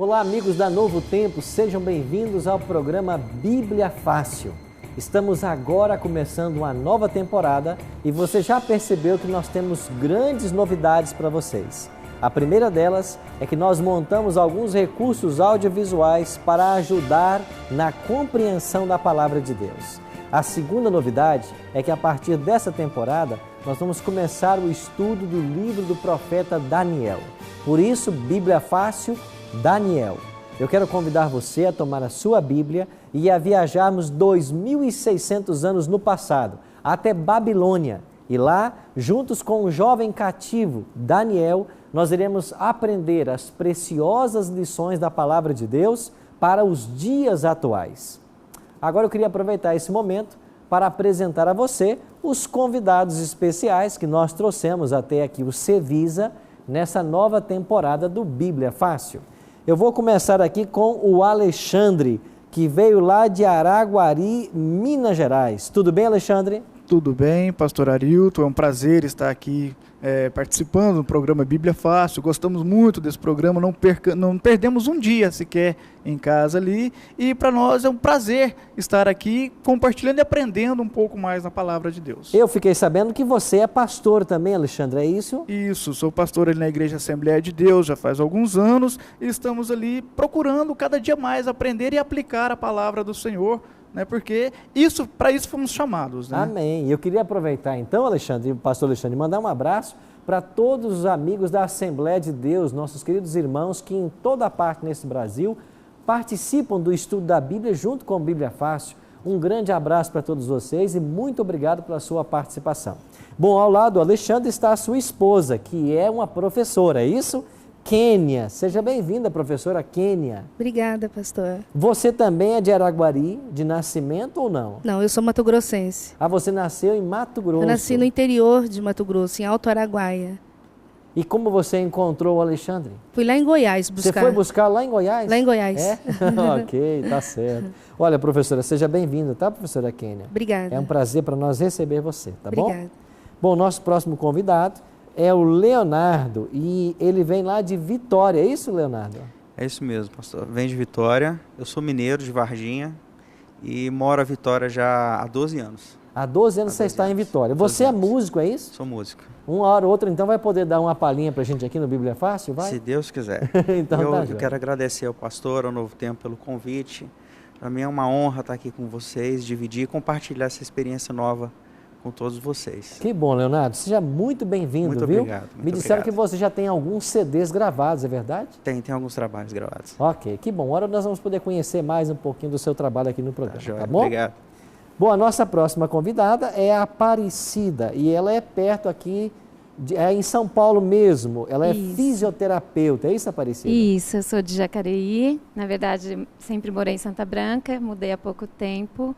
Olá, amigos da Novo Tempo, sejam bem-vindos ao programa Bíblia Fácil. Estamos agora começando uma nova temporada e você já percebeu que nós temos grandes novidades para vocês. A primeira delas é que nós montamos alguns recursos audiovisuais para ajudar na compreensão da Palavra de Deus. A segunda novidade é que a partir dessa temporada nós vamos começar o estudo do livro do profeta Daniel. Por isso, Bíblia Fácil, Daniel. Eu quero convidar você a tomar a sua Bíblia e a viajarmos 2.600 anos no passado, até Babilônia. E lá, juntos com o jovem cativo Daniel, nós iremos aprender as preciosas lições da Palavra de Deus para os dias atuais. Agora eu queria aproveitar esse momento para apresentar a você os convidados especiais que nós trouxemos até aqui, o Cevisa, nessa nova temporada do Bíblia Fácil. Eu vou começar aqui com o Alexandre, que veio lá de Araguari, Minas Gerais. Tudo bem, Alexandre? Tudo bem, pastor Arilton, é um prazer estar aqui participando do programa Bíblia Fácil. Gostamos muito desse programa, não perdemos um dia sequer em casa ali, e para nós é um prazer estar aqui compartilhando e aprendendo um pouco mais na Palavra de Deus. Eu fiquei sabendo que você é pastor também, Alexandre, é isso? Isso, sou pastor ali na Igreja Assembleia de Deus já faz alguns anos e estamos ali procurando cada dia mais aprender e aplicar a Palavra do Senhor, né? Porque para isso fomos chamados, né? Amém. Eu queria aproveitar então, Alexandre, o pastor Alexandre, mandar um abraço para todos os amigos da Assembleia de Deus, nossos queridos irmãos que em toda parte nesse Brasil participam do estudo da Bíblia junto com a Bíblia Fácil. Um grande abraço para todos vocês e muito obrigado pela sua participação. Bom, ao lado do Alexandre está a sua esposa, que é uma professora, é isso? Kênia. Seja bem-vinda, professora Kênia. Obrigada, pastor. Você também é de Araguari, de nascimento ou não? Não, eu sou mato-grossense. Ah, você nasceu em Mato Grosso. Eu nasci no interior de Mato Grosso, em Alto Araguaia. E como você encontrou o Alexandre? Fui lá em Goiás buscar. Você foi buscar lá em Goiás? Lá em Goiás. É? Ok, tá certo. Olha, professora, seja bem-vinda, tá, professora Kênia? Obrigada. É um prazer para nós receber você, tá bom? Obrigada. Bom, nosso próximo convidado é o Leonardo e ele vem lá de Vitória, é isso, Leonardo? É isso mesmo, pastor. Vem de Vitória, eu sou mineiro de Varginha e moro em Vitória já há 12 anos. Há 12 anos você está em Vitória. Você é músico, é isso? Sou músico. Uma hora ou outra, então, vai poder dar uma palhinha pra gente aqui no Bíblia Fácil, vai? Se Deus quiser. Então, eu quero agradecer ao pastor, ao Novo Tempo, pelo convite. Para mim é uma honra estar aqui com vocês, dividir e compartilhar essa experiência nova com todos vocês. Que bom, Leonardo. Seja muito bem-vindo, Muito viu? obrigado. Me disseram que você já tem alguns CDs gravados, é verdade? Tem alguns trabalhos gravados. Ok, que bom. Agora nós vamos poder conhecer mais um pouquinho do seu trabalho aqui no programa, tá bom? Obrigado. Bom, a nossa próxima convidada é a Aparecida e ela é perto aqui, é em São Paulo mesmo. Ela é fisioterapeuta, é isso, Aparecida? Isso, eu sou de Jacareí. Na verdade, sempre morei em Santa Branca, mudei há pouco tempo.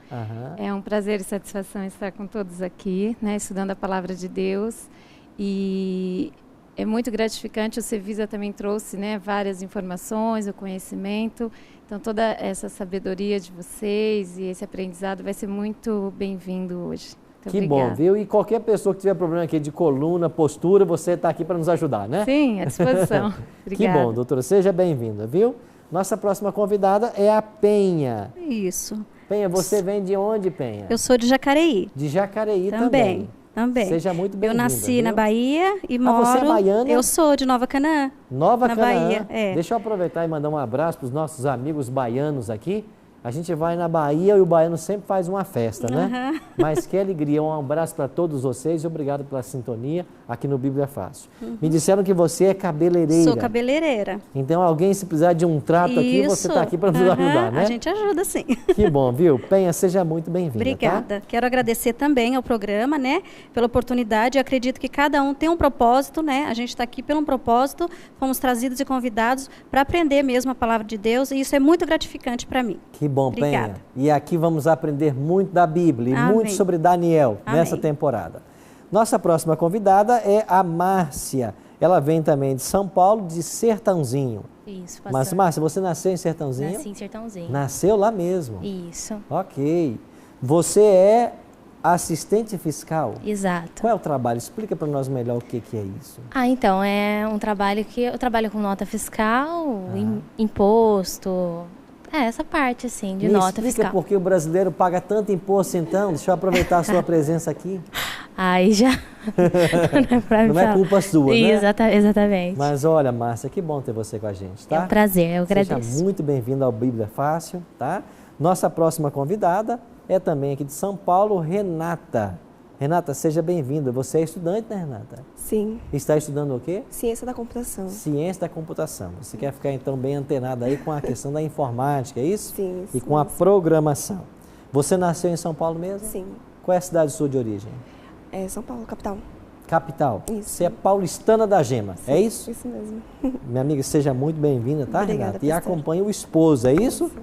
É um prazer e satisfação estar com todos aqui, né, estudando a Palavra de Deus. E é muito gratificante, o Cevisa também trouxe, né, várias informações, o conhecimento. Então, toda essa sabedoria de vocês e esse aprendizado vai ser muito bem-vindo hoje. Muito que obrigada. bom, viu? E qualquer pessoa que tiver problema aqui de coluna, postura, você está aqui para nos ajudar, né? Sim, à disposição. Obrigada. Que bom, doutora. Seja bem-vinda, viu? Nossa próxima convidada é a Penha. Isso. Penha, você vem de onde, Penha? Eu sou de Jacareí. De Jacareí também. Também. Seja muito bem-vinda. Eu nasci viu? na Bahia e moro... você é baiana? Eu sou de Nova Canaã. Nova Canaã. Bahia, é. Deixa eu aproveitar e mandar um abraço para os nossos amigos baianos aqui. A gente vai na Bahia e o baiano sempre faz uma festa, né? Mas que alegria. Um abraço para todos vocês e obrigado pela sintonia aqui no Bíblia Fácil. Me disseram que você é cabeleireira. Sou cabeleireira. Então, alguém se precisar de um trato aqui, você está aqui para nos ajudar, né? A gente ajuda, sim. Que bom, viu? Penha, seja muito bem-vinda. Obrigada. Tá? Quero agradecer também ao programa, né? Pela oportunidade. Eu acredito que cada um tem um propósito, né? A gente está aqui pelo propósito. Fomos trazidos e convidados para aprender mesmo a palavra de Deus. E isso é muito gratificante para mim. Que bom, Obrigada. Penha. E aqui vamos aprender muito da Bíblia e Amém. muito sobre Daniel Amém. nessa temporada. Nossa próxima convidada é a Márcia. Ela vem também de São Paulo, de Sertãozinho. Isso, pastor. Mas, Márcia, você nasceu em Sertãozinho? Nasci em Sertãozinho. Nasceu lá mesmo? Isso. Ok. Você é assistente fiscal? Exato. Qual é o trabalho? Explica para nós melhor o que é isso. Então, é um trabalho que eu trabalho com nota fiscal, imposto, essa parte, assim, de nota explica fiscal. Por que o brasileiro paga tanto imposto, então? Deixa eu aproveitar a sua presença aqui. Aí já não é culpa sua, né? Exatamente. Mas olha, Márcia, que bom ter você com a gente, tá? É um prazer, eu agradeço. Seja muito bem-vinda ao Bíblia Fácil, tá? Nossa próxima convidada é também aqui de São Paulo, Renata. Renata, seja bem-vinda. Você é estudante, né, Renata? Sim. Está estudando o quê? Ciência da computação. Ciência da computação. Você quer ficar, então, bem antenada aí com a questão da informática, é isso? Sim. E com a programação. Você nasceu em São Paulo mesmo? Sim. Qual é a cidade sua de origem? É São Paulo, capital. Capital. Isso. Você é paulistana da Gema, Sim, é isso? Isso mesmo. Minha amiga, seja muito bem-vinda, tá, Obrigada, Renata? E pastor. acompanhe o esposo, é isso? Sim.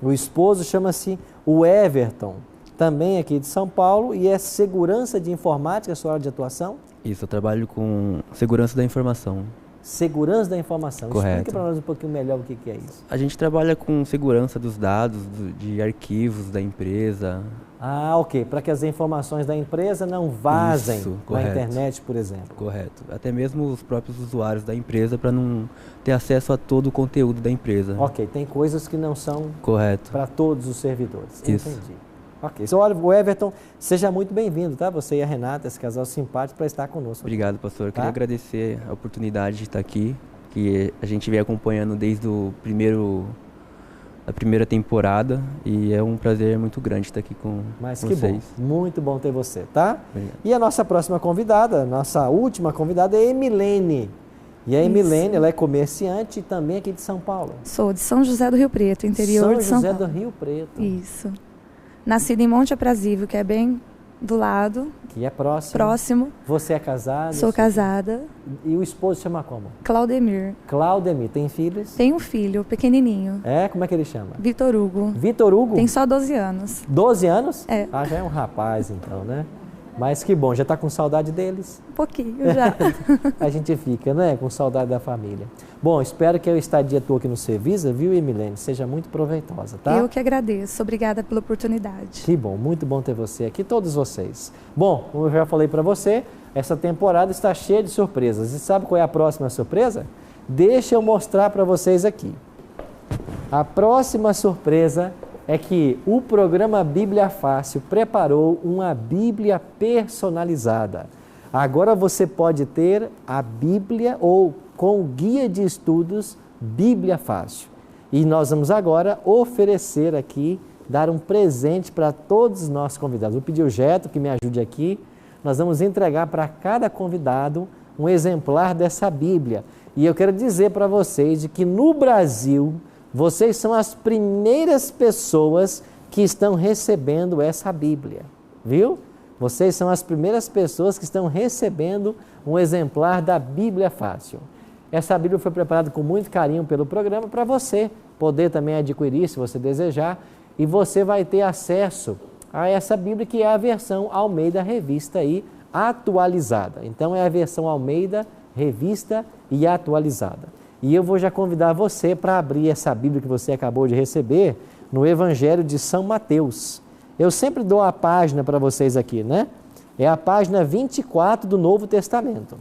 O esposo chama-se o Everton, também aqui de São Paulo, e é segurança de informática, a sua área de atuação? Isso, eu trabalho com segurança da informação. Segurança da informação. Correto. Explica para nós um pouquinho melhor o que é isso. A gente trabalha com segurança dos dados, de arquivos da empresa. Ah, ok. Para que as informações da empresa não vazem Isso, na correto. internet, por exemplo. Correto. Até mesmo os próprios usuários da empresa para não ter acesso a todo o conteúdo da empresa. Ok, tem coisas que não são Correto. para todos os servidores. Isso. Entendi. Ok. Então, olha, o Everton, seja muito bem-vindo, tá? Você e a Renata, esse casal simpático, para estar conosco. Obrigado, pastor. Tá? Queria agradecer a oportunidade de estar aqui, que a gente vem acompanhando desde a primeira temporada, e é um prazer muito grande estar aqui com Mas que vocês. bom, muito bom ter você, tá? Obrigado. E a nossa próxima convidada, nossa última convidada é Emilene. E a Emilene, ela é comerciante e também aqui de São Paulo. Sou de São José do Rio Preto, interior de São São José Paulo. do Rio Preto. Isso. Nascida em Monte Aprazível, que é bem do lado, Que é próximo. próximo. Você é casada? Sou casada. E o esposo chama como? Claudemir. Claudemir. Tem filhos? Tem um filho, pequenininho, É? Como é que ele chama? Vitor Hugo. Vitor Hugo? Tem só 12 anos. 12 anos? É. Ah, já é um rapaz então, né? Mas que bom, já está com saudade deles? Um pouquinho já. A gente fica, né? Com saudade da família. Bom, espero que a estadia tua aqui no Servisa, viu, Emilene, seja muito proveitosa, tá? Eu que agradeço. Obrigada pela oportunidade. Que bom, muito bom ter você aqui, todos vocês. Bom, como eu já falei para você, essa temporada está cheia de surpresas. E sabe qual é a próxima surpresa? Deixa eu mostrar para vocês aqui. A próxima surpresa é que o programa Bíblia Fácil preparou uma Bíblia personalizada. Agora você pode ter a Bíblia ou com o guia de estudos Bíblia Fácil. E nós vamos agora oferecer aqui, dar um presente para todos os nossos convidados. Vou pedir o Geto que me ajude aqui. Nós vamos entregar para cada convidado um exemplar dessa Bíblia. E eu quero dizer para vocês de que no Brasil, vocês são as primeiras pessoas que estão recebendo essa Bíblia, viu? Vocês são as primeiras pessoas que estão recebendo um exemplar da Bíblia Fácil. Essa Bíblia foi preparada com muito carinho pelo programa para você poder também adquirir, se você desejar, e você vai ter acesso a essa Bíblia que é a versão Almeida Revista aí atualizada. Então é a versão Almeida Revista e atualizada. E eu vou já convidar você para abrir essa Bíblia que você acabou de receber no Evangelho de São Mateus. Eu sempre dou a página para vocês aqui, né? É a página 24 do Novo Testamento.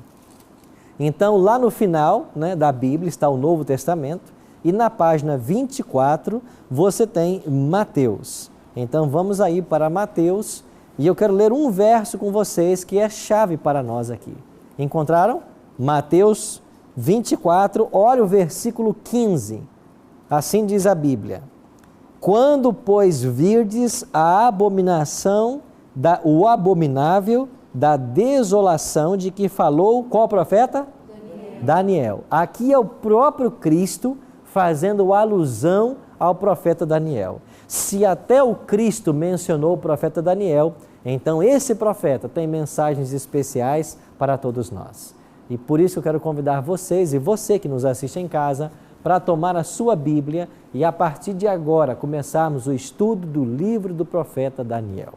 Então, lá no final, né, da Bíblia está o Novo Testamento e na página 24 você tem Mateus. Então, vamos aí para Mateus e eu quero ler um verso com vocês que é chave para nós aqui. Encontraram? Mateus 24, olha o versículo 15. Assim diz a Bíblia: quando, pois, virdes a abominação, o abominável da desolação de que falou qual profeta? Daniel. Aqui é o próprio Cristo fazendo alusão ao profeta Daniel. Se até o Cristo mencionou o profeta Daniel, então esse profeta tem mensagens especiais para todos nós. E por isso eu quero convidar vocês e você que nos assiste em casa para tomar a sua Bíblia e a partir de agora começarmos o estudo do livro do profeta Daniel.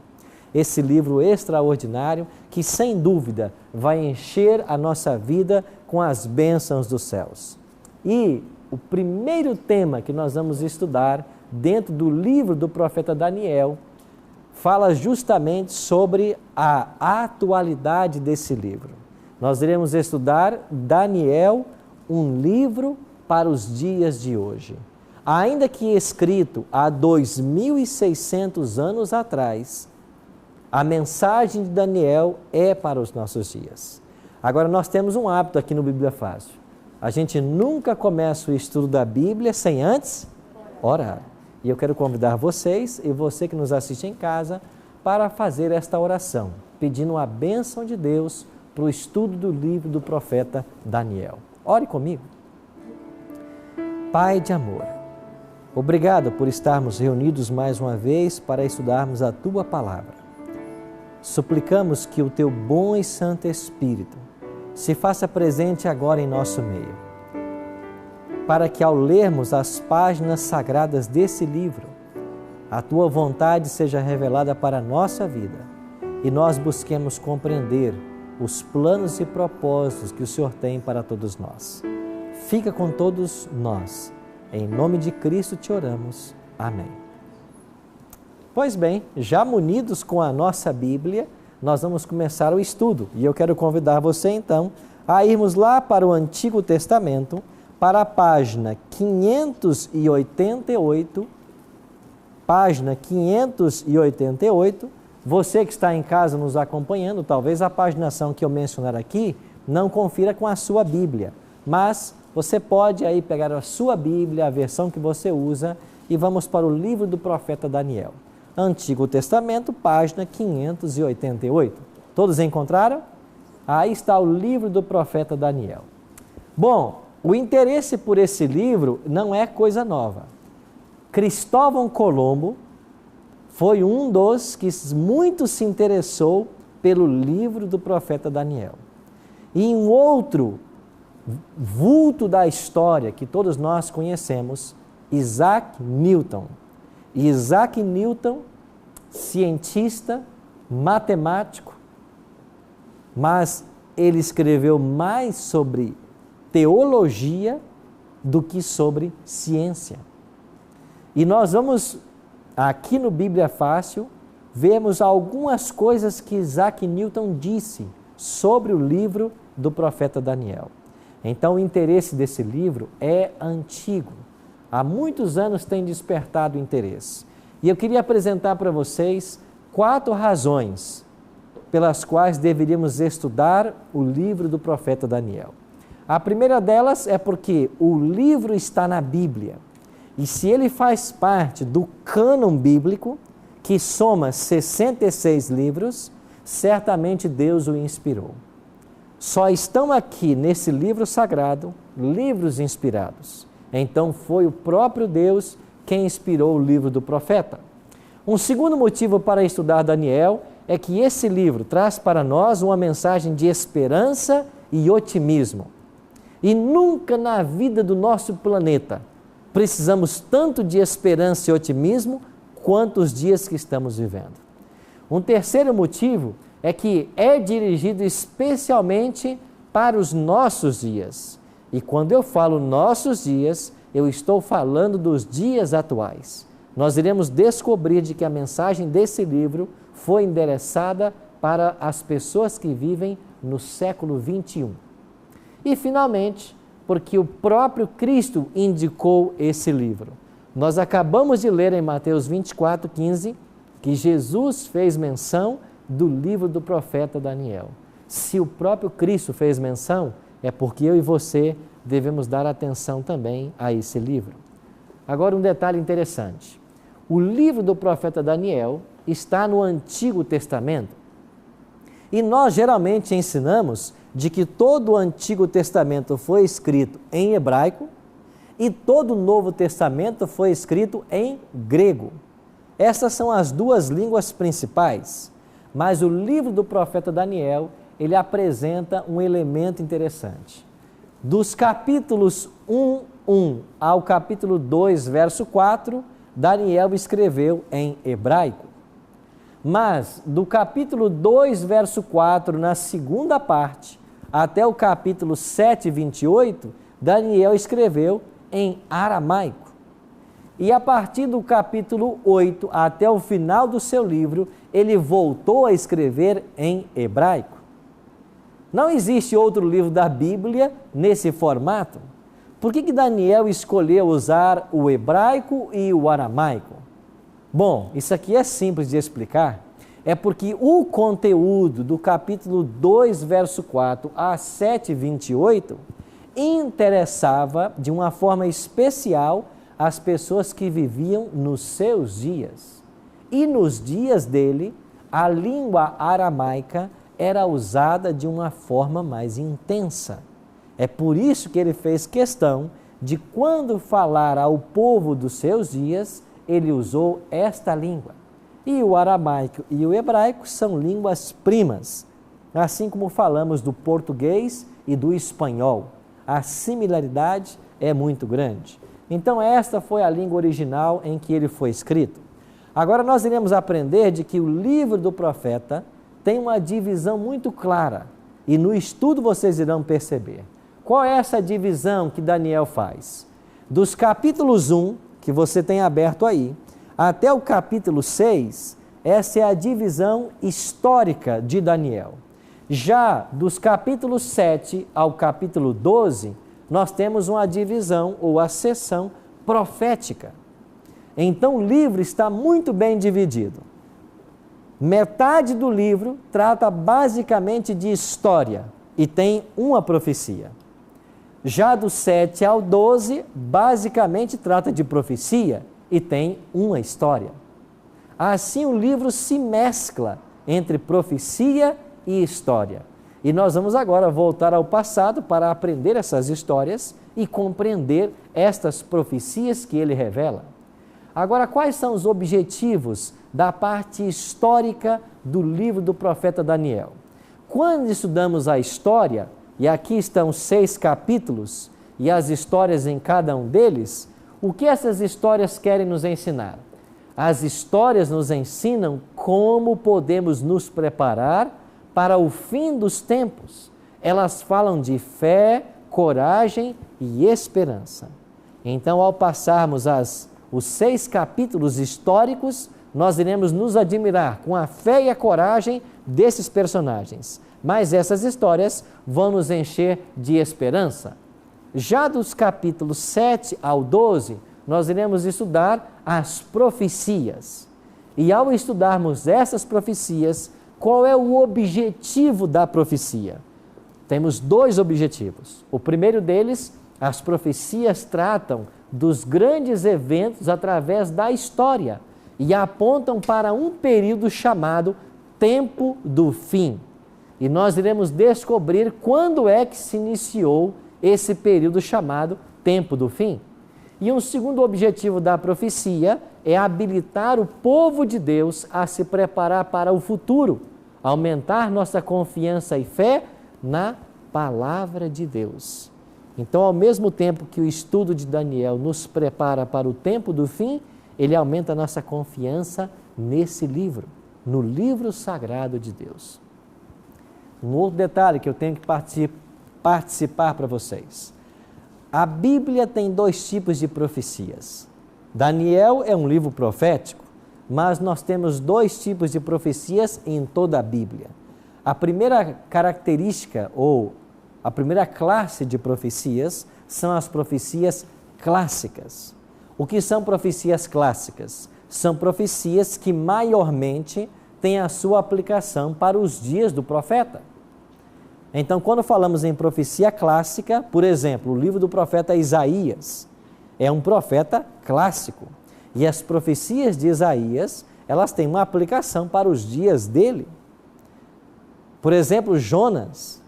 Esse livro extraordinário que sem dúvida vai encher a nossa vida com as bênçãos dos céus. E o primeiro tema que nós vamos estudar dentro do livro do profeta Daniel fala justamente sobre a atualidade desse livro. Nós iremos estudar Daniel, um livro para os dias de hoje. Ainda que escrito há 2.600 anos atrás, a mensagem de Daniel é para os nossos dias. Agora, nós temos um hábito aqui no Bíblia Fácil. A gente nunca começa o estudo da Bíblia sem antes orar. E eu quero convidar vocês e você que nos assiste em casa para fazer esta oração, pedindo a bênção de Deus para o estudo do livro do profeta Daniel. Ore comigo. Pai de amor, obrigado por estarmos reunidos mais uma vez para estudarmos a Tua Palavra. Suplicamos que o Teu bom e santo Espírito se faça presente agora em nosso meio, para que ao lermos as páginas sagradas desse livro, a Tua vontade seja revelada para a nossa vida e nós busquemos compreender os planos e propósitos que o Senhor tem para todos nós. Fica com todos nós. Em nome de Cristo te oramos. Amém. Pois bem, já munidos com a nossa Bíblia, nós vamos começar o estudo. E eu quero convidar você então a irmos lá para o Antigo Testamento, para a página 588, página 588, você que está em casa nos acompanhando, talvez a paginação que eu mencionar aqui não confira com a sua Bíblia, mas você pode aí pegar a sua Bíblia, a versão que você usa, e vamos para o livro do profeta Daniel. Antigo Testamento, página 588. Todos encontraram? Aí está o livro do profeta Daniel. Bom, o interesse por esse livro não é coisa nova. Cristóvão Colombo foi um dos que muito se interessou pelo livro do profeta Daniel. E um outro vulto da história que todos nós conhecemos, Isaac Newton. Isaac Newton, cientista, matemático, mas ele escreveu mais sobre teologia do que sobre ciência. E nós vamos, aqui no Bíblia Fácil, vemos algumas coisas que Isaac Newton disse sobre o livro do profeta Daniel. Então, o interesse desse livro é antigo. Há muitos anos tem despertado interesse. E eu queria apresentar para vocês 4 razões pelas quais deveríamos estudar o livro do profeta Daniel. A primeira delas é porque o livro está na Bíblia. E se ele faz parte do cânon bíblico, que soma 66 livros, certamente Deus o inspirou. Só estão aqui nesse livro sagrado livros inspirados. Então foi o próprio Deus quem inspirou o livro do profeta. Um segundo motivo para estudar Daniel é que esse livro traz para nós uma mensagem de esperança e otimismo. E nunca na vida do nosso planeta precisamos tanto de esperança e otimismo quanto os dias que estamos vivendo. Um terceiro motivo é que é dirigido especialmente para os nossos dias. E quando eu falo nossos dias, eu estou falando dos dias atuais. Nós iremos descobrir de que a mensagem desse livro foi endereçada para as pessoas que vivem no século 21. E, finalmente, porque o próprio Cristo indicou esse livro. Nós acabamos de ler em Mateus 24:15 que Jesus fez menção do livro do profeta Daniel. Se o próprio Cristo fez menção, é porque eu e você devemos dar atenção também a esse livro. Agora, um detalhe interessante. O livro do profeta Daniel está no Antigo Testamento. E nós geralmente ensinamos de que todo o Antigo Testamento foi escrito em hebraico e todo o Novo Testamento foi escrito em grego. Essas são as duas línguas principais. Mas o livro do profeta Daniel, ele apresenta um elemento interessante. Dos capítulos 1 ao capítulo 2, verso 4, Daniel escreveu em hebraico. Mas do capítulo 2, verso 4, na segunda parte, até o capítulo 7, 28, Daniel escreveu em aramaico. E a partir do capítulo 8 até o final do seu livro, ele voltou a escrever em hebraico. Não existe outro livro da Bíblia nesse formato. Por que Daniel escolheu usar o hebraico e o aramaico? Bom, isso aqui é simples de explicar. É porque o conteúdo do capítulo 2, verso 4 a 7, 28, interessava de uma forma especial as pessoas que viviam nos seus dias. E nos dias dele, a língua aramaica era usada de uma forma mais intensa. É por isso que ele fez questão de, quando falar ao povo dos seus dias, ele usou esta língua. E o aramaico e o hebraico são línguas primas, assim como falamos do português e do espanhol. A similaridade é muito grande. Então, esta foi a língua original em que ele foi escrito. Agora, nós iremos aprender de que o livro do profeta tem uma divisão muito clara, e no estudo vocês irão perceber. Qual é essa divisão que Daniel faz? Dos capítulos 1, que você tem aberto aí, até o capítulo 6, essa é a divisão histórica de Daniel. Já dos capítulos 7 ao capítulo 12, nós temos uma divisão ou a seção profética. Então o livro está muito bem dividido. Metade do livro trata basicamente de história e tem uma profecia. Já do 7 ao 12, basicamente trata de profecia e tem uma história. Assim o livro se mescla entre profecia e história. E nós vamos agora voltar ao passado para aprender essas histórias e compreender estas profecias que ele revela. Agora, quais são os objetivos da parte histórica do livro do profeta Daniel? Quando estudamos a história, e aqui estão 6 capítulos e as histórias em cada um deles, o que essas histórias querem nos ensinar? As histórias nos ensinam como podemos nos preparar para o fim dos tempos. Elas falam de fé, coragem e esperança. Então, ao passarmos os 6 capítulos históricos, nós iremos nos admirar com a fé e a coragem desses personagens. Mas essas histórias vão nos encher de esperança. Já dos capítulos 7 ao 12, nós iremos estudar as profecias. E ao estudarmos essas profecias, qual é o objetivo da profecia? Temos 2 objetivos. O primeiro deles, as profecias tratam dos grandes eventos através da história e apontam para um período chamado Tempo do Fim. E nós iremos descobrir quando é que se iniciou esse período chamado Tempo do Fim. E um segundo objetivo da profecia é habilitar o povo de Deus a se preparar para o futuro, aumentar nossa confiança e fé na palavra de Deus. Então, ao mesmo tempo que o estudo de Daniel nos prepara para o tempo do fim, ele aumenta a nossa confiança nesse livro, no livro sagrado de Deus. Um outro detalhe que eu tenho que participar para vocês. A Bíblia tem 2 tipos de profecias. Daniel é um livro profético, mas nós temos 2 tipos de profecias em toda a Bíblia. A primeira característica, ou a primeira classe de profecias, são as profecias clássicas. O que são profecias clássicas? São profecias que maiormente têm a sua aplicação para os dias do profeta. Então, quando falamos em profecia clássica, por exemplo, o livro do profeta Isaías é um profeta clássico. E as profecias de Isaías, elas têm uma aplicação para os dias dele. Por exemplo, Jonas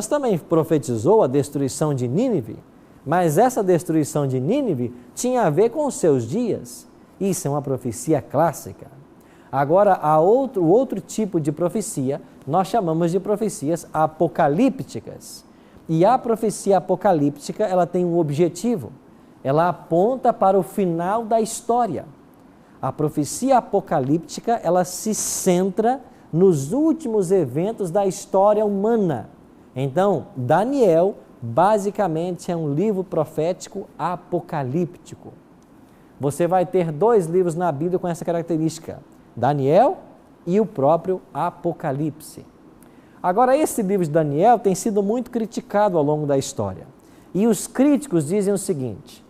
também profetizou a destruição de Nínive, mas essa destruição de Nínive tinha a ver com os seus dias. Isso é uma profecia clássica. Agora, o outro tipo de profecia, nós chamamos de profecias apocalípticas. E a profecia apocalíptica, ela tem um objetivo. Ela aponta para o final da história. A profecia apocalíptica, ela se centra nos últimos eventos da história humana. Então, Daniel, basicamente, é um livro profético apocalíptico. você vai ter 2 livros na Bíblia com essa característica, Daniel e o próprio Apocalipse. Agora, esse livro de Daniel tem sido muito criticado ao longo da história. E os críticos dizem o seguinte: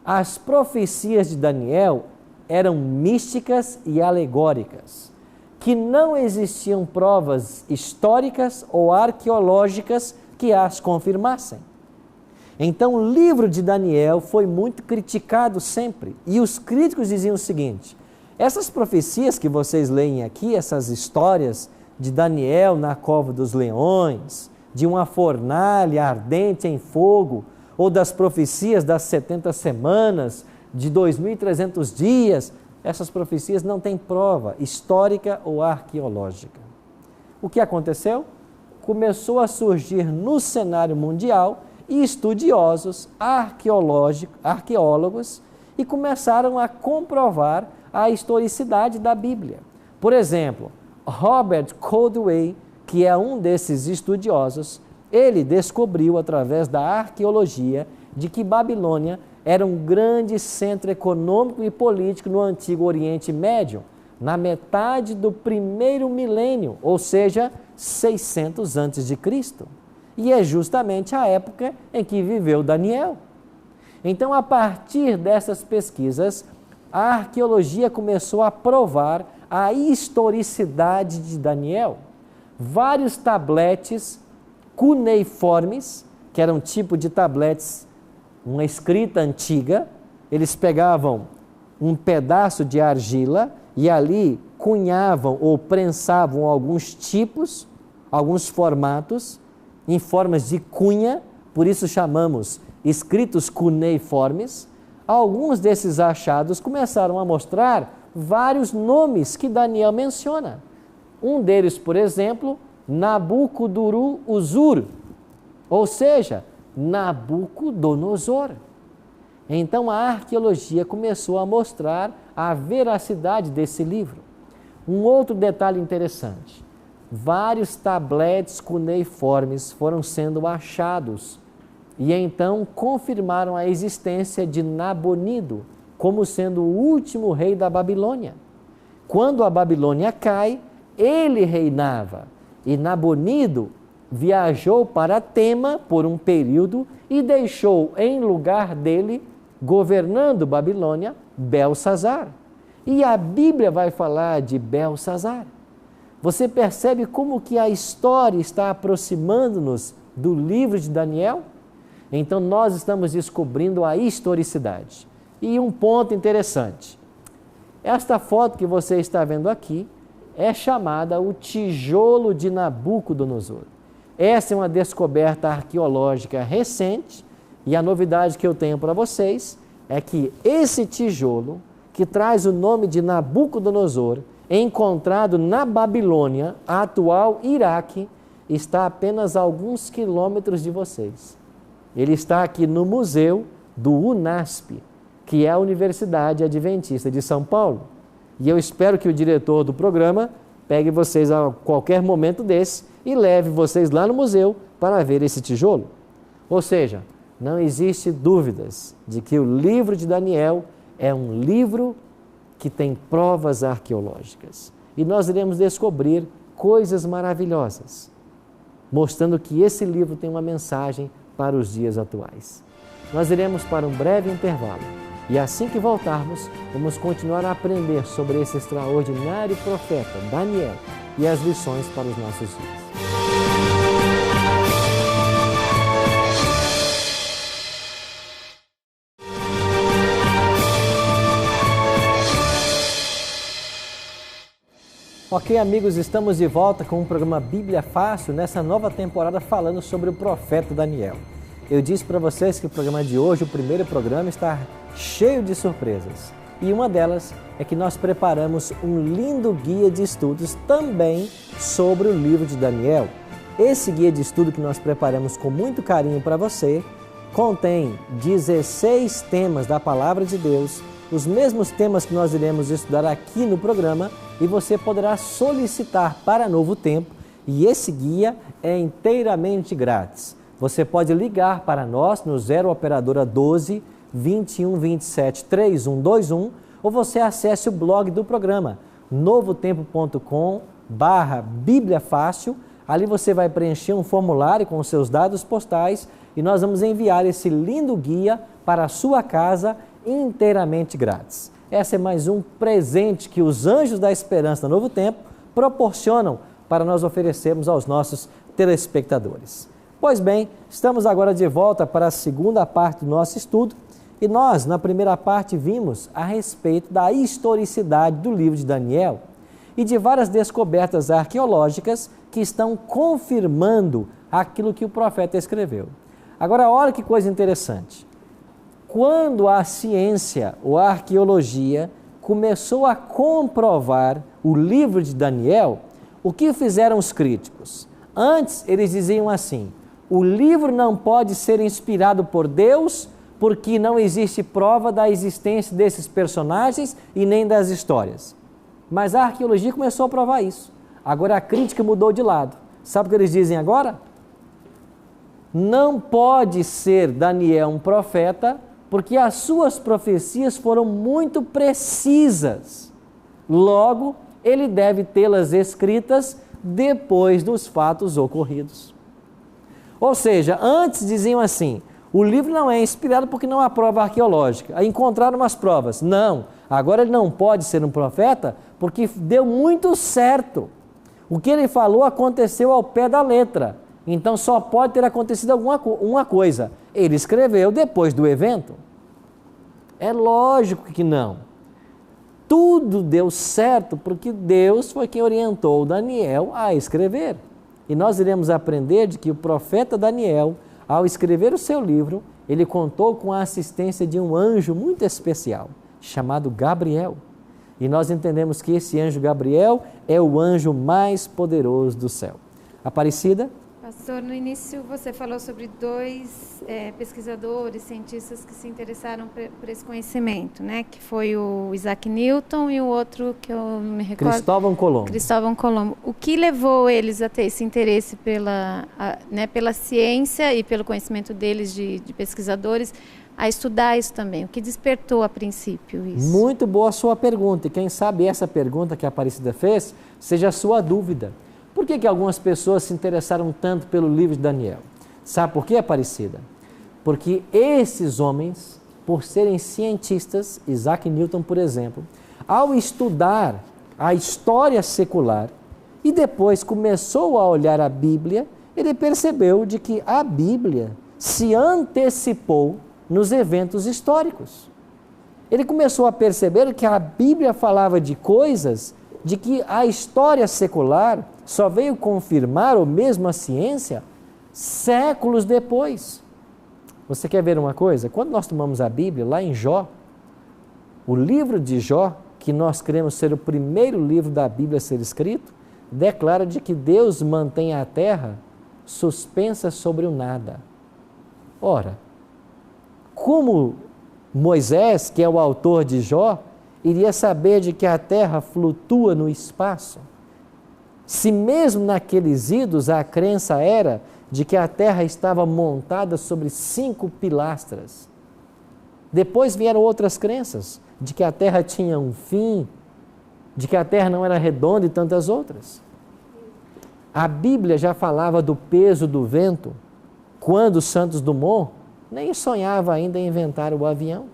as profecias de Daniel eram místicas e alegóricas, que não existiam provas históricas ou arqueológicas que as confirmassem. Então, o livro de Daniel foi muito criticado sempre. E os críticos diziam o seguinte: essas profecias que vocês leem aqui, essas histórias de Daniel na cova dos leões, de uma fornalha ardente em fogo, ou das profecias das 70 semanas, de 2.300 dias, essas profecias não têm prova histórica ou arqueológica. O que aconteceu? Começou a surgir no cenário mundial estudiosos, arqueólogos, e começaram a comprovar a historicidade da Bíblia. Por exemplo, Robert Caldwell, que é um desses estudiosos, ele descobriu através da arqueologia de que Babilônia era um grande centro econômico e político no Antigo Oriente Médio, na metade do 1º milênio, ou seja, 600 a.C. E é justamente a época em que viveu Daniel. Então, a partir dessas pesquisas, a arqueologia começou a provar a historicidade de Daniel. Vários tabletes cuneiformes, que eram um tipo de tabletes, uma escrita antiga, eles pegavam um pedaço de argila e ali cunhavam ou prensavam alguns tipos, alguns formatos, em formas de cunha, por isso chamamos escritos cuneiformes. Alguns desses achados começaram a mostrar vários nomes que Daniel menciona. Um deles, por exemplo, Nabucodonosor, ou seja, Nabucodonosor. Então a arqueologia começou a mostrar a veracidade desse livro. Um outro detalhe interessante: vários tabletes cuneiformes foram sendo achados e então confirmaram a existência de Nabonido como sendo o último rei da Babilônia. Quando a Babilônia cai, ele reinava e Nabonido viajou para Tema por um período e deixou em lugar dele, governando Babilônia, Belsazar. E a Bíblia vai falar de Belsazar. Você percebe como que a história está aproximando-nos do livro de Daniel? Então nós estamos descobrindo a historicidade. E um ponto interessante: esta foto que você está vendo aqui é chamada o tijolo de Nabucodonosor. Essa é uma descoberta arqueológica recente e a novidade que eu tenho para vocês é que esse tijolo, que traz o nome de Nabucodonosor, encontrado na Babilônia, atual Iraque, está apenas a alguns quilômetros de vocês. Ele está aqui no museu do UNASP, que é a Universidade Adventista de São Paulo. E eu espero que o diretor do programa pegue vocês a qualquer momento desse e leve vocês lá no museu para ver esse tijolo. Ou seja, não existe dúvidas de que o livro de Daniel é um livro que tem provas arqueológicas. E nós iremos descobrir coisas maravilhosas, mostrando que esse livro tem uma mensagem para os dias atuais. Nós iremos para um breve intervalo e assim que voltarmos, vamos continuar a aprender sobre esse extraordinário profeta, Daniel, e as lições para os nossos dias. Ok, amigos, estamos de volta com o programa Bíblia Fácil, nessa nova temporada falando sobre o profeta Daniel. Eu disse para vocês que o programa de hoje, o primeiro programa, está cheio de surpresas. E uma delas é que nós preparamos um lindo guia de estudos também sobre o livro de Daniel. Esse guia de estudo que nós preparamos com muito carinho para você contém 16 temas da Palavra de Deus, os mesmos temas que nós iremos estudar aqui no programa, e você poderá solicitar para Novo Tempo, e esse guia é inteiramente grátis. Você pode ligar para nós no 0 Operadora 12 2127-3121, ou você acesse o blog do programa, novotempo.com/Bíblia Fácil. Ali você vai preencher um formulário com os seus dados postais e nós vamos enviar esse lindo guia para a sua casa inteiramente grátis. Esse é mais um presente que os Anjos da Esperança da Novo Tempo proporcionam para nós oferecermos aos nossos telespectadores. Pois bem, estamos agora de volta para a segunda parte do nosso estudo e nós, na primeira parte, vimos a respeito da historicidade do livro de Daniel e de várias descobertas arqueológicas que estão confirmando aquilo que o profeta escreveu. Agora, olha que coisa interessante. Quando a ciência ou a arqueologia começou a comprovar o livro de Daniel, o que fizeram os críticos? Antes, eles diziam assim: o livro não pode ser inspirado por Deus porque não existe prova da existência desses personagens e nem das histórias. Mas a arqueologia começou a provar isso. Agora a crítica mudou de lado. Sabe o que eles dizem agora? Não pode ser Daniel um profeta porque as suas profecias foram muito precisas. Logo, ele deve tê-las escritas depois dos fatos ocorridos. Ou seja, antes diziam assim: o livro não é inspirado porque não há prova arqueológica. Aí encontraram umas provas. Não, agora ele não pode ser um profeta porque deu muito certo. O que ele falou aconteceu ao pé da letra. Então só pode ter acontecido uma coisa: ele escreveu depois do evento. É lógico que não. Tudo deu certo porque Deus foi quem orientou Daniel a escrever. E nós iremos aprender de que o profeta Daniel, ao escrever o seu livro, ele contou com a assistência de um anjo muito especial, chamado Gabriel. E nós entendemos que esse anjo Gabriel é o anjo mais poderoso do céu. Aparecida? Pastor, no início você falou sobre dois pesquisadores, cientistas que se interessaram por esse conhecimento, né? Que foi o Isaac Newton e o outro que eu me recordo... Cristóvão Colombo. Cristóvão Colombo. O que levou eles a ter esse interesse pela ciência e pelo conhecimento deles de pesquisadores a estudar isso também? O que despertou a princípio isso? Muito boa a sua pergunta. E quem sabe essa pergunta que a Aparecida fez seja a sua dúvida. Por que algumas pessoas se interessaram tanto pelo livro de Daniel? Sabe por quê, Aparecida? Porque esses homens, por serem cientistas, Isaac Newton, por exemplo, ao estudar a história secular e depois começou a olhar a Bíblia, ele percebeu de que a Bíblia se antecipou nos eventos históricos. Ele começou a perceber que a Bíblia falava de coisas de que a história secular só veio confirmar, ou mesmo a ciência, séculos depois. Você quer ver uma coisa? Quando nós tomamos a Bíblia, lá em Jó, o livro de Jó, que nós cremos ser o primeiro livro da Bíblia a ser escrito, declara de que Deus mantém a terra suspensa sobre o nada. Ora, como Moisés, que é o autor de Jó, iria saber de que a terra flutua no espaço? Se mesmo naqueles idos a crença era de que a terra estava montada sobre 5 pilastras. Depois vieram outras crenças, de que a terra tinha um fim, de que a terra não era redonda e tantas outras. A Bíblia já falava do peso do vento, quando Santos Dumont nem sonhava ainda em inventar o avião.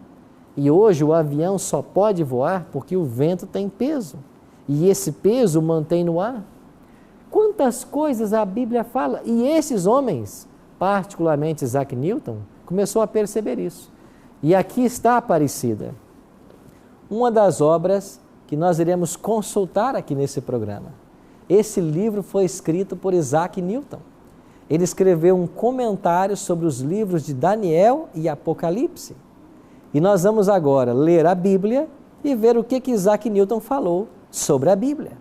E hoje o avião só pode voar porque o vento tem peso. E esse peso o mantém no ar. Quantas coisas a Bíblia fala. E esses homens, particularmente Isaac Newton, começou a perceber isso. E aqui está, Aparecida, uma das obras que nós iremos consultar aqui nesse programa. Esse livro foi escrito por Isaac Newton. Ele escreveu um comentário sobre os livros de Daniel e Apocalipse. E nós vamos agora ler a Bíblia e ver o que Isaac Newton falou sobre a Bíblia.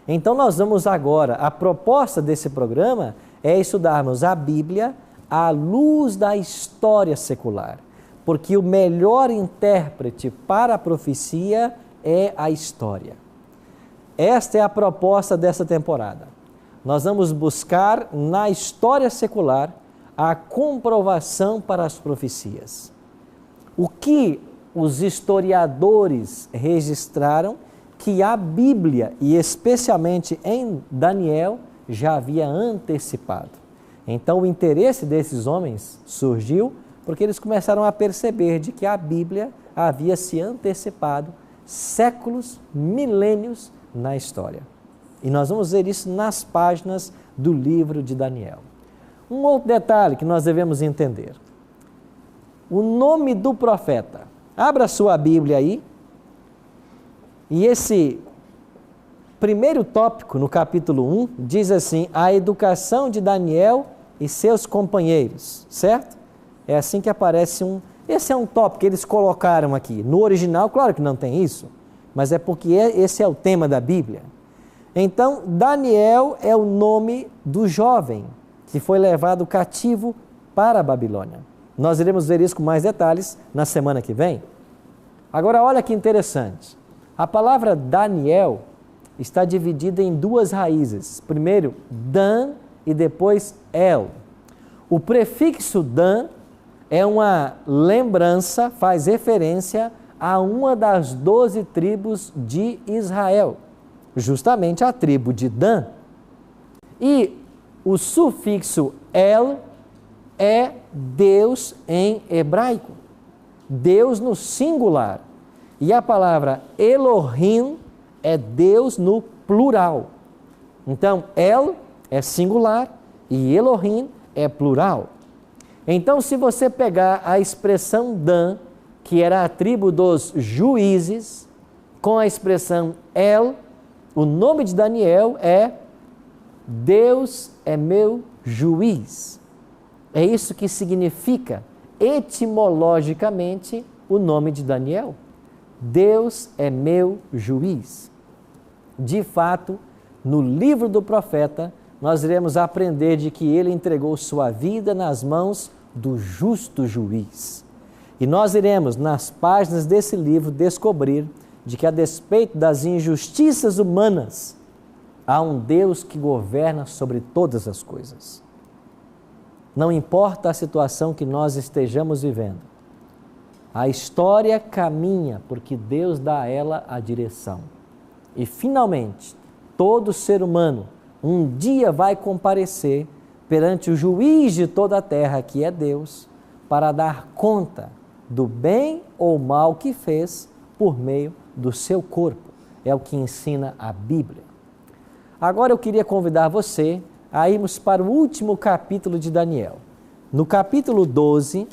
Então nós vamos agora, a proposta desse programa é estudarmos a Bíblia à luz da história secular, porque o melhor intérprete para a profecia é a história. Esta é a proposta dessa temporada. Nós vamos buscar na história secular a comprovação para as profecias. O que os historiadores registraram que a Bíblia, e especialmente em Daniel, já havia antecipado. Então o interesse desses homens surgiu porque eles começaram a perceber de que a Bíblia havia se antecipado séculos, milênios na história. E nós vamos ver isso nas páginas do livro de Daniel. Um outro detalhe que nós devemos entender. O nome do profeta. Abra sua Bíblia aí. E esse primeiro tópico, no capítulo 1, diz assim: a educação de Daniel e seus companheiros, certo? É assim que aparece Esse é um tópico que eles colocaram aqui. No original, claro que não tem isso, mas é porque esse é o tema da Bíblia. Então, Daniel é o nome do jovem que foi levado cativo para a Babilônia. Nós iremos ver isso com mais detalhes na semana que vem. Agora, olha que interessante. A palavra Daniel está dividida em duas raízes. Primeiro, Dan e depois El. O prefixo Dan é uma lembrança, faz referência a uma das 12 tribos de Israel, justamente a tribo de Dan. E o sufixo El é Deus em hebraico, Deus no singular. E a palavra Elohim é Deus no plural. Então, El é singular e Elohim é plural. Então, se você pegar a expressão Dan, que era a tribo dos juízes, com a expressão El, o nome de Daniel é Deus é meu juiz. É isso que significa etimologicamente o nome de Daniel. Deus é meu juiz. De fato, no livro do profeta, nós iremos aprender de que ele entregou sua vida nas mãos do justo juiz. E nós iremos, nas páginas desse livro, descobrir de que, a despeito das injustiças humanas, há um Deus que governa sobre todas as coisas. Não importa a situação que nós estejamos vivendo, a história caminha porque Deus dá a ela a direção. E, finalmente, todo ser humano um dia vai comparecer perante o juiz de toda a terra, que é Deus, para dar conta do bem ou mal que fez por meio do seu corpo. É o que ensina a Bíblia. Agora eu queria convidar você a irmos para o último capítulo de Daniel. No capítulo 12,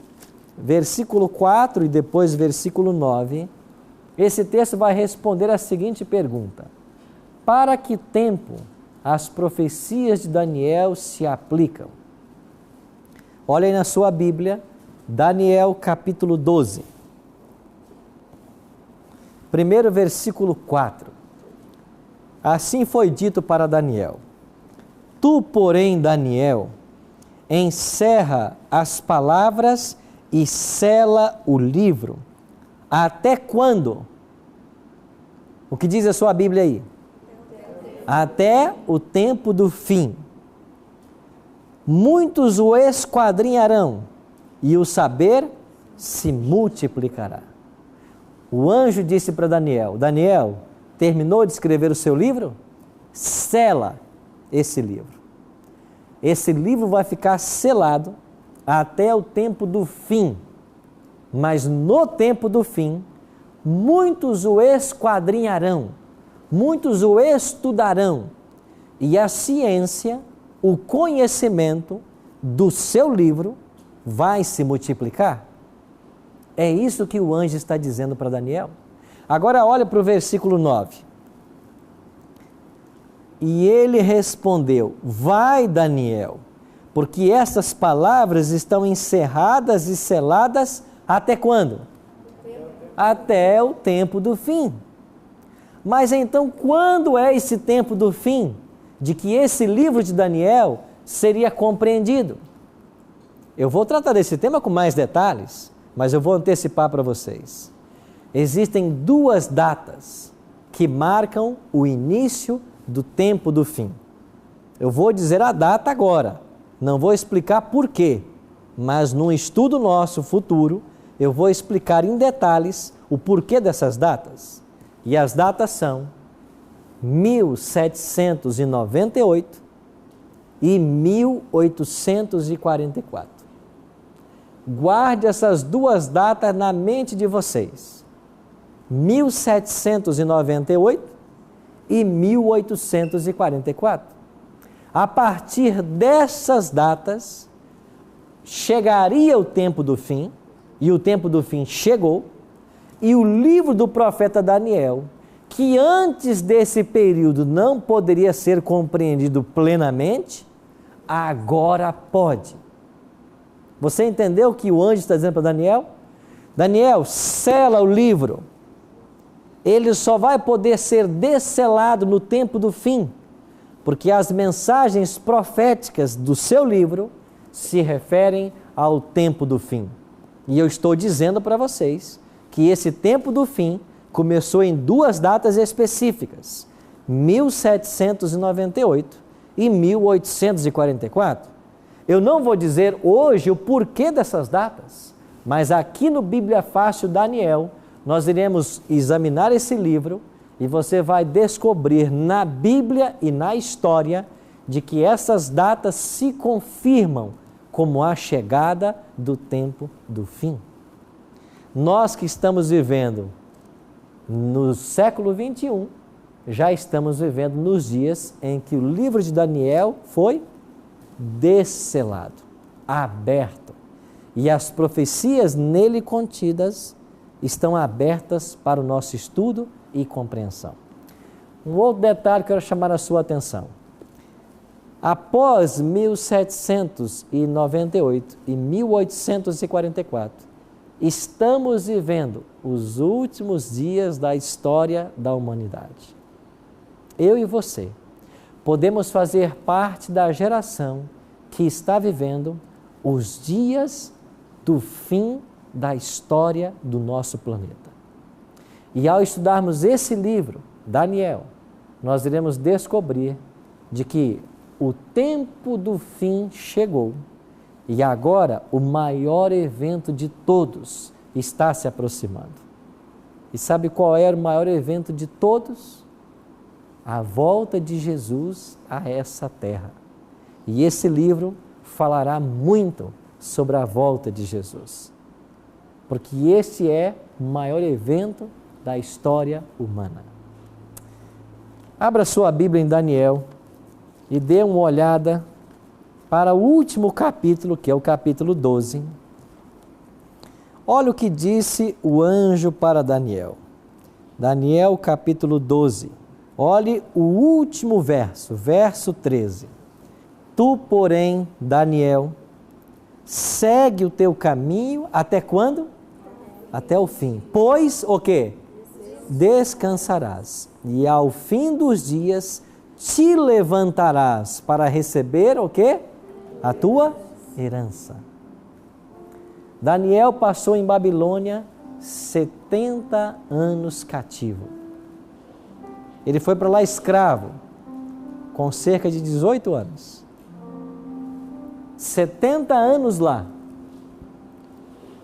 versículo 4 e depois versículo 9, esse texto vai responder a seguinte pergunta: para que tempo as profecias de Daniel se aplicam? Olha aí na sua Bíblia, Daniel capítulo 12. Primeiro versículo 4. Assim foi dito para Daniel: tu, porém, Daniel, encerra as palavras e sela o livro. Até quando? O que diz a sua Bíblia aí? Até o tempo do fim. Muitos o esquadrinharão e o saber se multiplicará. O anjo disse para Daniel: Daniel, terminou de escrever o seu livro? Sela esse livro. Esse livro vai ficar selado até o tempo do fim. Mas no tempo do fim, muitos o esquadrinharão, muitos o estudarão, e a ciência, o conhecimento do seu livro vai se multiplicar. É isso que o anjo está dizendo para Daniel. Agora olha para o versículo 9. E ele respondeu: vai, Daniel, porque essas palavras estão encerradas e seladas até quando? Até o tempo do fim. Mas então, quando é esse tempo do fim, de que esse livro de Daniel seria compreendido? Eu vou tratar desse tema com mais detalhes, mas eu vou antecipar para vocês. Existem duas datas que marcam o início do tempo do fim. Eu vou dizer a data agora, não vou explicar por quê, mas num estudo nosso futuro, eu vou explicar em detalhes o porquê dessas datas. E as datas são 1798 e 1844. Guarde essas duas datas na mente de vocês. 1798 e 1844. A partir dessas datas, chegaria o tempo do fim, e o tempo do fim chegou, e o livro do profeta Daniel, que antes desse período não poderia ser compreendido plenamente, agora pode. Você entendeu o que o anjo está dizendo para Daniel? Daniel, sela o livro. Ele só vai poder ser desselado no tempo do fim, porque as mensagens proféticas do seu livro se referem ao tempo do fim. E eu estou dizendo para vocês que esse tempo do fim começou em duas datas específicas, 1798 e 1844. Eu não vou dizer hoje o porquê dessas datas, mas aqui no Bíblia Fácil Daniel, nós iremos examinar esse livro e você vai descobrir na Bíblia e na história de que essas datas se confirmam como a chegada do tempo do fim. Nós que estamos vivendo no século 21, já estamos vivendo nos dias em que o livro de Daniel foi desselado, aberto, e as profecias nele contidas estão abertas para o nosso estudo e compreensão. Um outro detalhe que eu quero chamar a sua atenção. Após 1798 e 1844, estamos vivendo os últimos dias da história da humanidade. Eu e você podemos fazer parte da geração que está vivendo os dias do fim da história do nosso planeta. E ao estudarmos esse livro, Daniel, nós iremos descobrir de que o tempo do fim chegou e agora o maior evento de todos está se aproximando. E sabe qual era o maior evento de todos? A volta de Jesus a essa terra. E esse livro falará muito sobre a volta de Jesus, porque esse é o maior evento da história humana. Abra sua Bíblia em Daniel e dê uma olhada para o último capítulo, que é o capítulo 12. Olha o que disse o anjo para Daniel. Daniel, capítulo 12. Olhe o último verso, verso 13. Tu, porém, Daniel, segue o teu caminho até quando? Até o fim. Pois o quê? Descansarás. E ao fim dos dias te levantarás para receber o quê? A tua herança. Daniel passou em Babilônia 70 anos cativo. Ele foi para lá escravo, com cerca de 18 anos. 70 anos lá.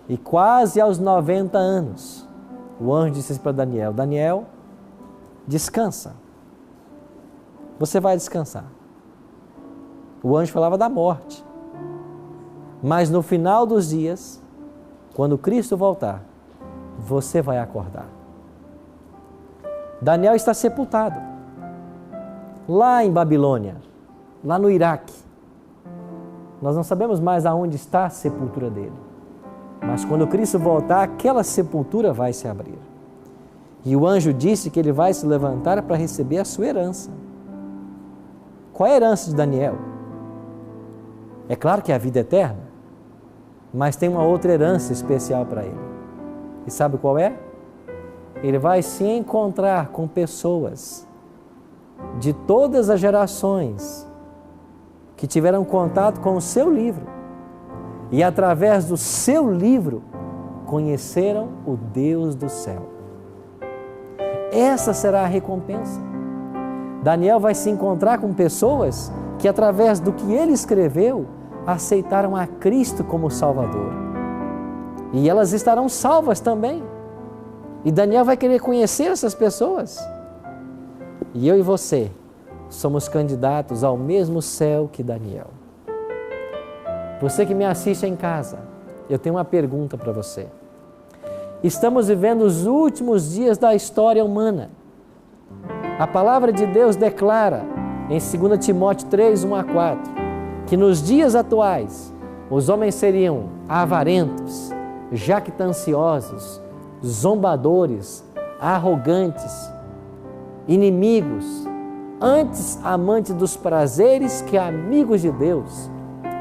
E quase aos 90 anos, o anjo disse para Daniel: Daniel, descansa. Você vai descansar. O anjo falava da morte. Mas no final dos dias, quando Cristo voltar, você vai acordar. Daniel está sepultado lá em Babilônia, lá no Iraque. Nós não sabemos mais aonde está a sepultura dele. Mas quando Cristo voltar, aquela sepultura vai se abrir. E o anjo disse que ele vai se levantar para receber a sua herança. Qual é a herança de Daniel? É claro que é a vida eterna, mas tem uma outra herança especial para ele. E sabe qual é? Ele vai se encontrar com pessoas de todas as gerações que tiveram contato com o seu livro e através do seu livro conheceram o Deus do céu. Essa será a recompensa. Daniel vai se encontrar com pessoas que através do que ele escreveu aceitaram a Cristo como Salvador. E elas estarão salvas também. E Daniel vai querer conhecer essas pessoas. E eu e você somos candidatos ao mesmo céu que Daniel. Você que me assiste em casa, eu tenho uma pergunta para você. Estamos vivendo os últimos dias da história humana. A palavra de Deus declara em 2 Timóteo 3, 1 a 4, que nos dias atuais os homens seriam avarentos, jactanciosos, zombadores, arrogantes, inimigos, antes amantes dos prazeres que amigos de Deus,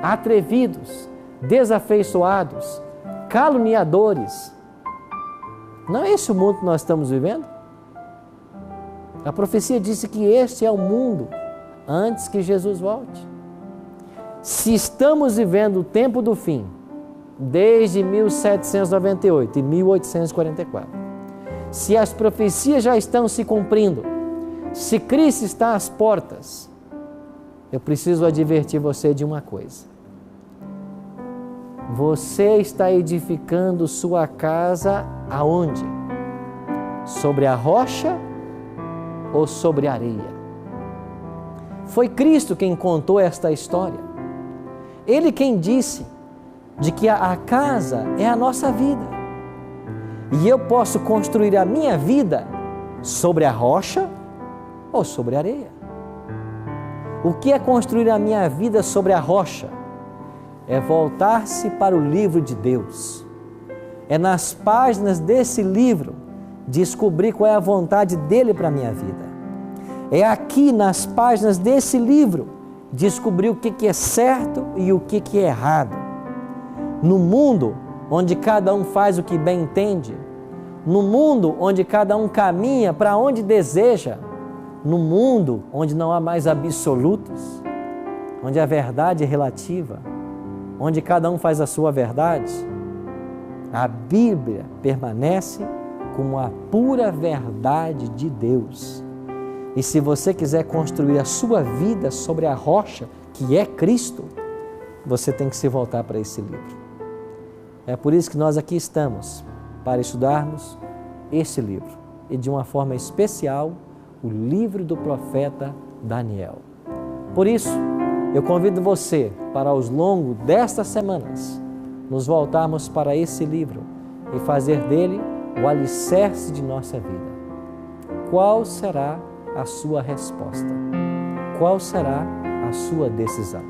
atrevidos, desafeiçoados, caluniadores. Não é esse o mundo que nós estamos vivendo? A profecia disse que este é o mundo antes que Jesus volte. Se estamos vivendo o tempo do fim, desde 1798 e 1844, se as profecias já estão se cumprindo, se Cristo está às portas, eu preciso advertir você de uma coisa. Você está edificando sua casa aonde? Sobre a rocha ou sobre a areia? Foi Cristo quem contou esta história. Ele quem disse de que a casa é a nossa vida. E eu posso construir a minha vida sobre a rocha ou sobre a areia. O que é construir a minha vida sobre a rocha? É voltar-se para o livro de Deus. É nas páginas desse livro descobrir qual é a vontade dele para a minha vida. É aqui nas páginas desse livro descobrir o que é certo e o que é errado. No mundo onde cada um faz o que bem entende, no mundo onde cada um caminha para onde deseja, no mundo onde não há mais absolutos, onde a verdade é relativa, onde cada um faz a sua verdade, a Bíblia permanece como a pura verdade de Deus. E se você quiser construir a sua vida sobre a rocha, que é Cristo, você tem que se voltar para esse livro. É por isso que nós aqui estamos, para estudarmos esse livro. E de uma forma especial, o livro do profeta Daniel. Por isso, eu convido você para, ao longo destas semanas, nos voltarmos para esse livro e fazer dele o alicerce de nossa vida. Qual será a sua resposta? Qual será a sua decisão?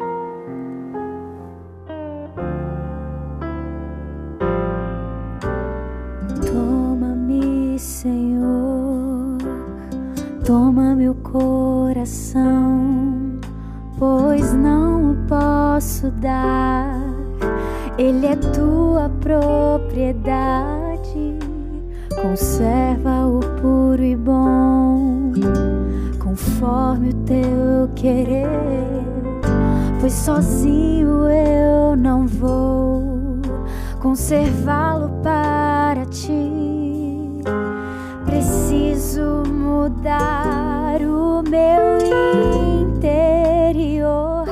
Toma-me, Senhor, toma meu coração, pois não o posso dar, ele é tua propriedade. Conserva-o puro e bom, conforme o teu querer, pois sozinho eu não vou conservá-lo para ti. Preciso mudar o meu interior,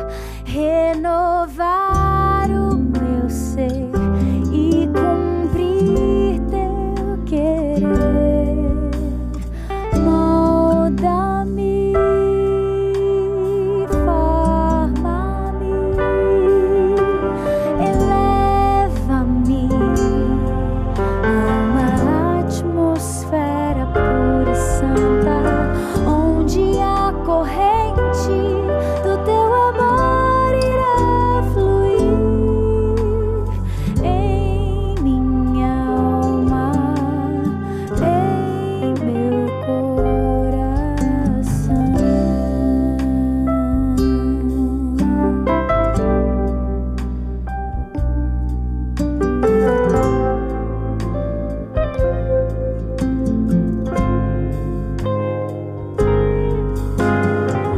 renovar o meu ser e cumprir teu querer. Molda-me, forma-me, eleva-me a uma atmosfera pura e santa, onde a corrente do teu amor irá fluir em minha alma, em meu coração.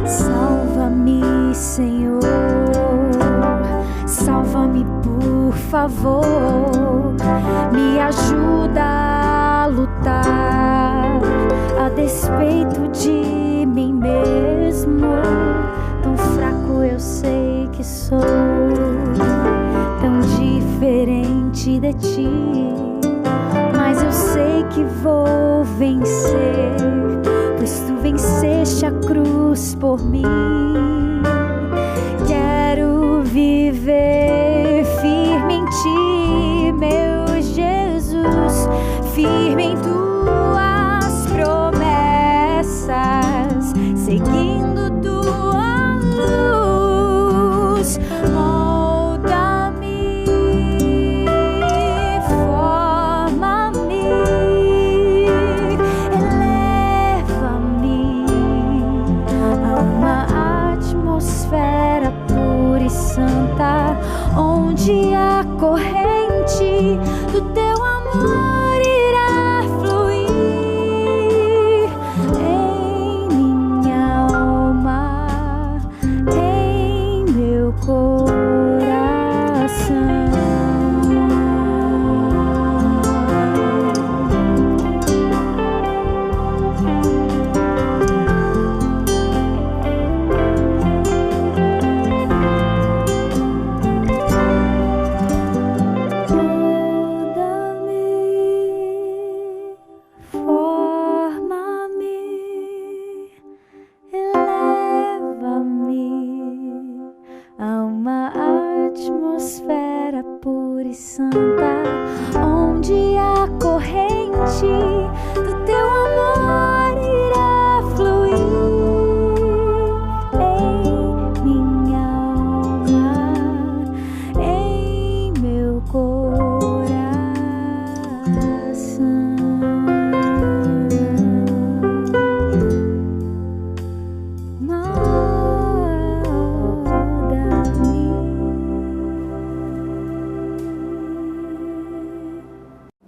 Salva-me, Senhor, salva-me, por favor, me ajuda a lutar a despeito de mim mesmo. Tão fraco eu sei que sou, tão diferente de competir, mas eu sei que vou vencer, pois tu venceste a cruz por mim. Quero viver firme em ti, meu Jesus, firme em tuas promessas, seguindo tua luz. Molda-me, forma-me, eleva-me a uma atmosfera pura e santa, onde a corrente do teu amor irá fluir em minha alma, em meu coração.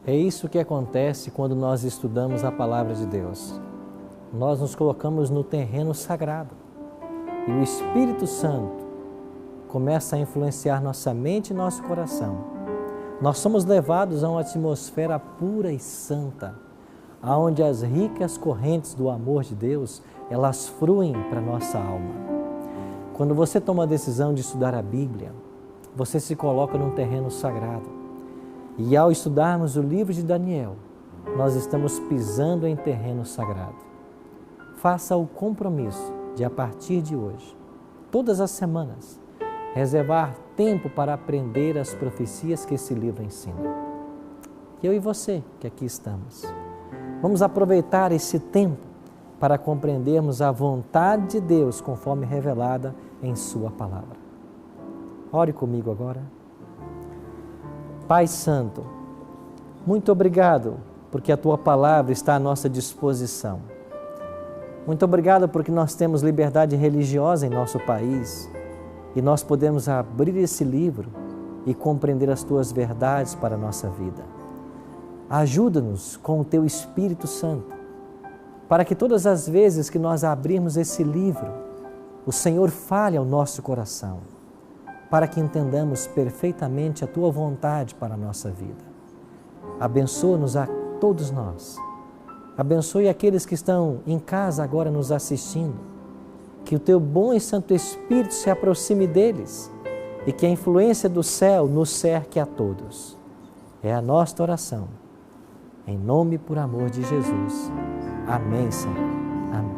É isso que acontece quando nós estudamos a Palavra de Deus. Nós nos colocamos no terreno sagrado e o Espírito Santo começa a influenciar nossa mente e nosso coração. Nós somos levados a uma atmosfera pura e santa, onde as ricas correntes do amor de Deus, elas fluem para a nossa alma. Quando você toma a decisão de estudar a Bíblia, você se coloca num terreno sagrado. E ao estudarmos o livro de Daniel, nós estamos pisando em terreno sagrado. Faça o compromisso de, a partir de hoje, todas as semanas, reservar tempo para aprender as profecias que esse livro ensina. Eu e você, que aqui estamos, vamos aproveitar esse tempo para compreendermos a vontade de Deus conforme revelada em Sua Palavra. Ore comigo agora. Pai Santo, muito obrigado porque a Tua Palavra está à nossa disposição. Muito obrigado porque nós temos liberdade religiosa em nosso país e nós podemos abrir esse livro e compreender as Tuas verdades para a nossa vida. Ajuda-nos com o Teu Espírito Santo, para que todas as vezes que nós abrirmos esse livro, o Senhor fale ao nosso coração, para que entendamos perfeitamente a Tua vontade para a nossa vida. Abençoa-nos a todos nós. Abençoe aqueles que estão em casa agora nos assistindo. Que o Teu bom e Santo Espírito se aproxime deles e que a influência do céu nos cerque a todos. É a nossa oração. Em nome e por amor de Jesus. Amém, Senhor. Amém.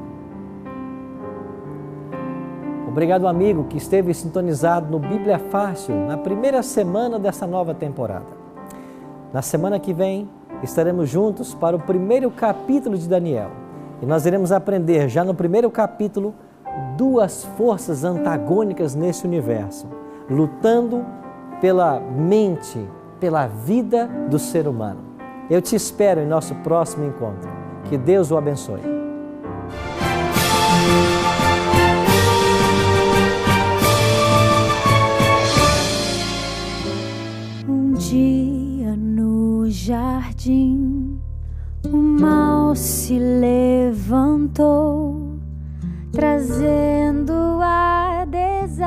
Obrigado, amigo, que esteve sintonizado no Bíblia Fácil na primeira semana dessa nova temporada. Na semana que vem, estaremos juntos para o primeiro capítulo de Daniel. E nós iremos aprender, já no primeiro capítulo, duas forças antagônicas nesse universo, lutando pela mente, pela vida do ser humano. Eu te espero em nosso próximo encontro. Que Deus o abençoe. Um dia no jardim, o mal se levantou, trazendo a desarmonia,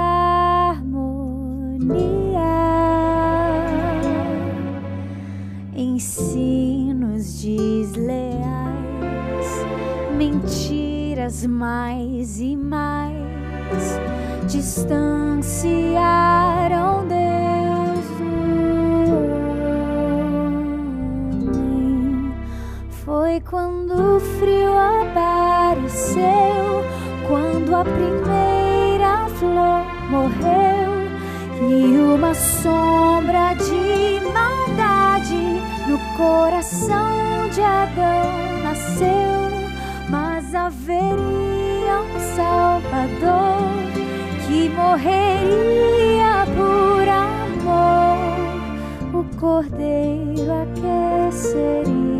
ensinos desleais, mentiras mais e mais distanciaram Deus do quando o frio apareceu, quando a primeira flor morreu e uma sombra de maldade no coração de Adão nasceu. Mas haveria um Salvador que morreria por amor. O Cordeiro aqueceria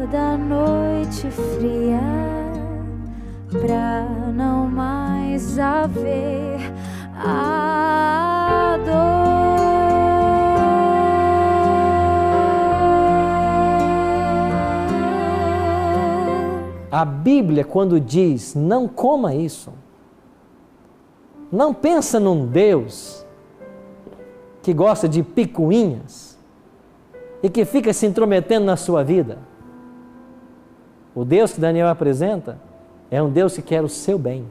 toda noite fria, pra não mais haver a dor. A Bíblia, quando diz não coma isso, não pensa num Deus que gosta de picuinhas e que fica se intrometendo na sua vida. O Deus que Daniel apresenta é um Deus que quer o seu bem,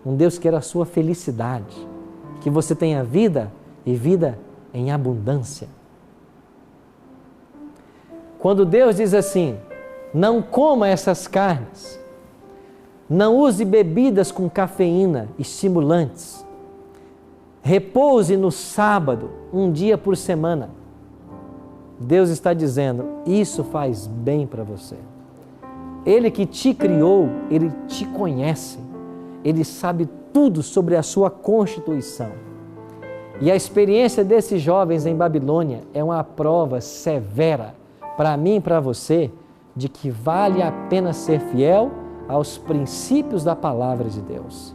um Deus que quer a sua felicidade, que você tenha vida e vida em abundância. Quando Deus diz assim, não coma essas carnes, não use bebidas com cafeína, estimulantes, repouse no sábado, um dia por semana, Deus está dizendo, isso faz bem para você. Ele que te criou, Ele te conhece, Ele sabe tudo sobre a sua constituição. E a experiência desses jovens em Babilônia é uma prova severa para mim e para você de que vale a pena ser fiel aos princípios da palavra de Deus.